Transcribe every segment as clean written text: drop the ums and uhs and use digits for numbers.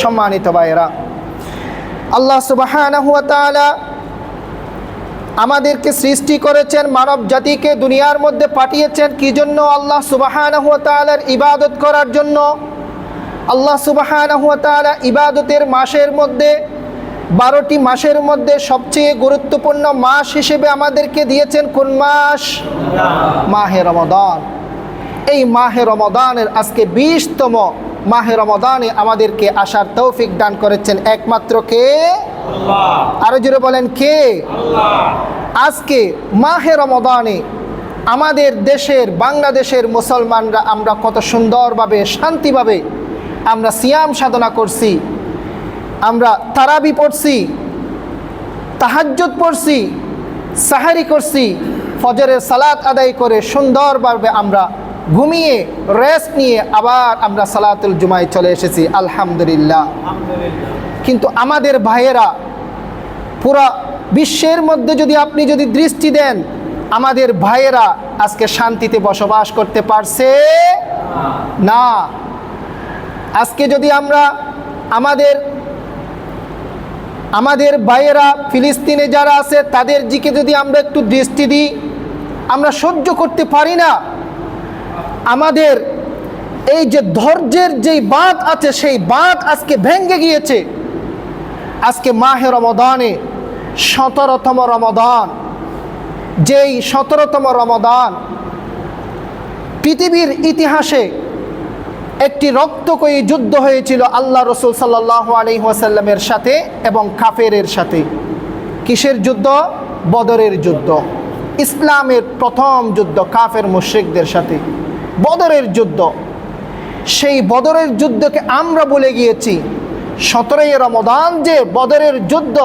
সম্মানিত ভাইয়েরা, আল্লাহ সুবহানাহু ওয়া তাআলা আমাদেরকে সৃষ্টি করেছেন, মানব জাতিকে দুনিয়ার মধ্যে পাঠিয়েছেন কি জন্য? আল্লাহ সুবহানাহু ওয়া তাআলার ইবাদত করার জন্য। আল্লাহ সুবহানাহু ওয়া তাআলা ইবাদতের মাসের মধ্যে 12টি মাসের মধ্যে সবচেয়ে গুরুত্বপূর্ণ মাস হিসেবে আমাদেরকে দিয়েছেন কোন মাস? মাহে রমাদান। এই মাহে রমাদানের আজকে 20তম মাহে রমাদানে আমাদেরকে আসার তৌফিক দান করেছেন একমাত্র কে? আল্লাহ। আরো জোরে বলেন কে? আল্লাহ। আজকে মাহে রমাদানে আমাদের দেশের বাংলাদেশের মুসলমানরা আমরা কত সুন্দরভাবে শান্তিভাবে আমরা সিয়াম সাধনা করছি, আমরা তারাবি পড়ছি, তাহাজ্জুদ পড়ছি, সাহারি করছি, ফজরের সালাত আদায় করে সুন্দরভাবে আমরা ঘুমিয়ে রেস্ট নিয়ে আবার আমরা সালাতুল জুমায় চলে এসেছি, আলহামদুলিল্লাহ। কিন্তু আমাদের ভাইয়েরা পুরা বিশ্বের মধ্যে যদি আপনি যদি দৃষ্টি দেন, আমাদের ভাইয়েরা আজকে শান্তিতে বসবাস করতে পারছে না। আজকে যদি আমরা আমাদের ভাইয়েরা ফিলিস্তিনে যারা আছে তাদের দিকে যদি আমরা একটু দৃষ্টি দিই, আমরা সহ্য করতে পারি না। আমাদের এই যে ধৈর্যের যেই বাঁধ আছে সেই বাঁধ আজকে ভেঙে গিয়েছে। আজকে মাহে রমাদানে 17তম রমাদান, যেই 17তম রমাদান পৃথিবীর ইতিহাসে একটি রক্তকয়ী যুদ্ধ হয়েছিল আল্লাহ রসুল সাল্লাল্লাহু আলাইহি ওয়াসাল্লামের সাথে এবং কাফেরের সাথে। কিসের যুদ্ধ? বদরের যুদ্ধ। ইসলামের প্রথম যুদ্ধ কাফের মুশরিকদের সাথে বদরের যুদ্ধ। সেই বদরের যুদ্ধকে আমরা বলে গিয়েছি 17ই রমাদান যে বদরের যুদ্ধ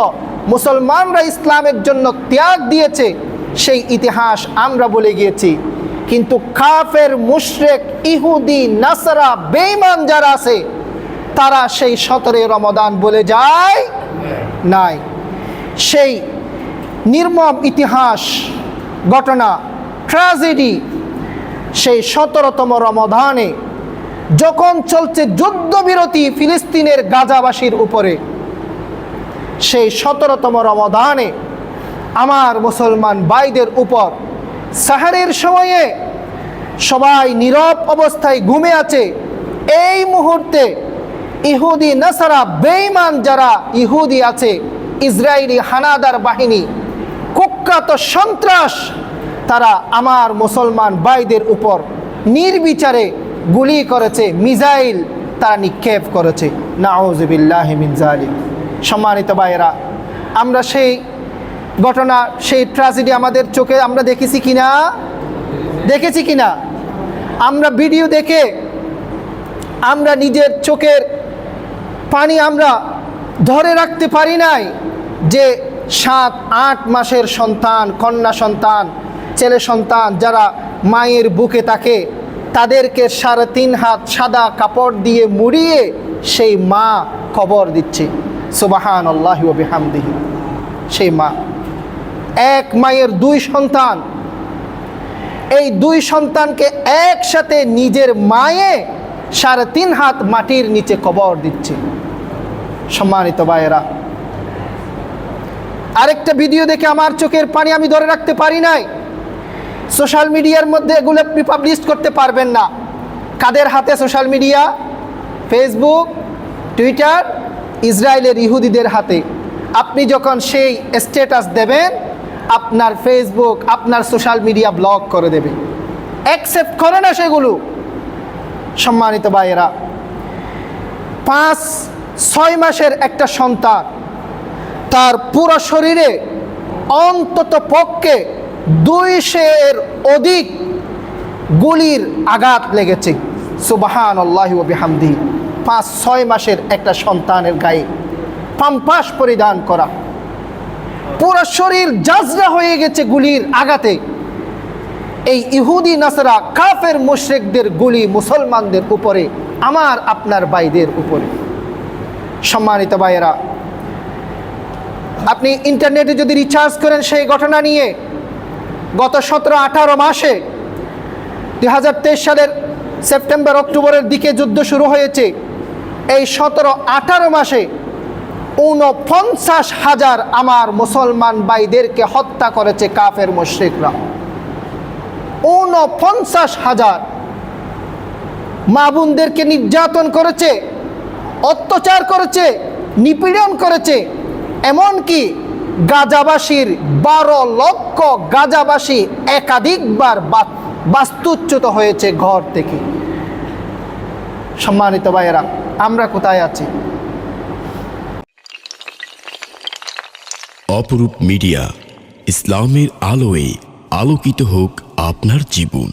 মুসলমানরা ইসলামের জন্য ত্যাগ দিয়েছে, সেই ইতিহাস আমরা বলে গিয়েছি। কিন্তু কাফের মুশরিক ইহুদি নাসারা বেঈমান যারা আছে তারা সেই 17ই রমাদান বলে যায় নাই। সেই নির্মম ইতিহাস ঘটনা, ট্র্যাজেডি, সেই 17তম রমাদানে যখন চলছে যুদ্ধবিরতি ফিলিস্তিনের গাজাবাসীর উপরে, সেই 17তম রমাদানে আমার মুসলমান ভাইদের উপর সাহারের সময়ে সবাই নীরব অবস্থায় ঘুমে আছে। এই মুহূর্তে ইহুদি নাসারা বেঈমান যারা ইহুদি আছে, ইসরায়েলি হানাদার বাহিনী, কুখ্যাত সন্ত্রাস, তারা আমার মুসলমান ভাইদের উপর নির্বিচারে গুলি করেছে, মিসাইল তারা নিক্ষেপ করেছে। নাউযুবিল্লাহি মিন যালিক। সম্মানিত ভাইয়েরা, আমরা সেই ঘটনা, সেই ট্র্যাজেডি আমাদের চোখে আমরা দেখেছি কিনা? আমরা ভিডিও দেখে আমরা নিজের চোখের পানি আমরা ধরে রাখতে পারি নাই যে 7-8 মাসের সন্তান, কন্যা সন্তান, ছেলে সন্তান যারা মায়ের বুকে থাকে তাদেরকে 3.5 হাত সাদা কাপড় দিয়ে মুড়িয়ে সেই মা কবর দিচ্ছে। সুবহানাল্লাহি ওয়া বিহামদিহি। সেই মা, এক মায়ের 2 সন্তান, এই 2 সন্তানকে একসাথে নিজের মায়ে 3.5 হাত মাটির নিচে কবর দিচ্ছে। সম্মানিত ভাইয়েরা, আরেকটা ভিডিও দেখে আমার চোখের পানি আমি ধরে রাখতে পারি নাই। সোশ্যাল মিডিয়ার মধ্যে এগুলো আপনি পাবলিশ করতে পারবেন না। কাদের হাতে সোশ্যাল মিডিয়া? ফেসবুক, টুইটার, ইসরায়েলের ইহুদিদের হাতে। আপনি যখন সেই স্ট্যাটাস দেবেন, আপনার ফেসবুক, আপনার সোশ্যাল মিডিয়া ব্লক করে দেবে, অ্যাকসেপ্ট করে না সেগুলো। সম্মানিত ভাইয়েরা, 5-6 মাসের একটা সন্তান, তার পুরো শরীরে অন্তত পক্ষে 200-এর অধিক গুলির আঘাত লেগেছে। সুবহানাল্লাহি ওয়া বিহামদিহি। 5-6 মাসের একটা সন্তানের গায়ে পাম্পাস পরিধান করা, পুরো শরীর জাজরা হয়ে গেছে গুলির আঘাতে। এই ইহুদি নাসারা কাফের মুশরিকদের গুলি মুসলমানদের উপরে, আমার আপনার ভাইদের উপরে। সম্মানিত ভাইয়েরা, আপনি ইন্টারনেটে যদি রিচার্জ করেন সেই ঘটনা নিয়ে, গত 17-18 মাসে 2023 সালের সেপ্টেম্বর অক্টোবরের দিকে যুদ্ধ শুরু হয়েছে। এই 17-18 মাসে 49,000 আমার মুসলমান ভাইদেরকে হত্যা করেছে কাফের মুশরিকরা। 49,000 মা বোনদেরকে নির্যাতন করেছে, অত্যাচার করেছে, নিপীড়ন করেছে। এমনকি গাজাবাসীর 12 লক্ষ গাজাবাসী একাধিকবার বাস্তুচ্যুত হয়েছে ঘর থেকে। সম্মানিত ভাইয়েরা, আমরা কোথায় আছি? অপরূপ মিডিয়া, ইসলামের আলোয় আলোকিত হোক আপনার জীবন।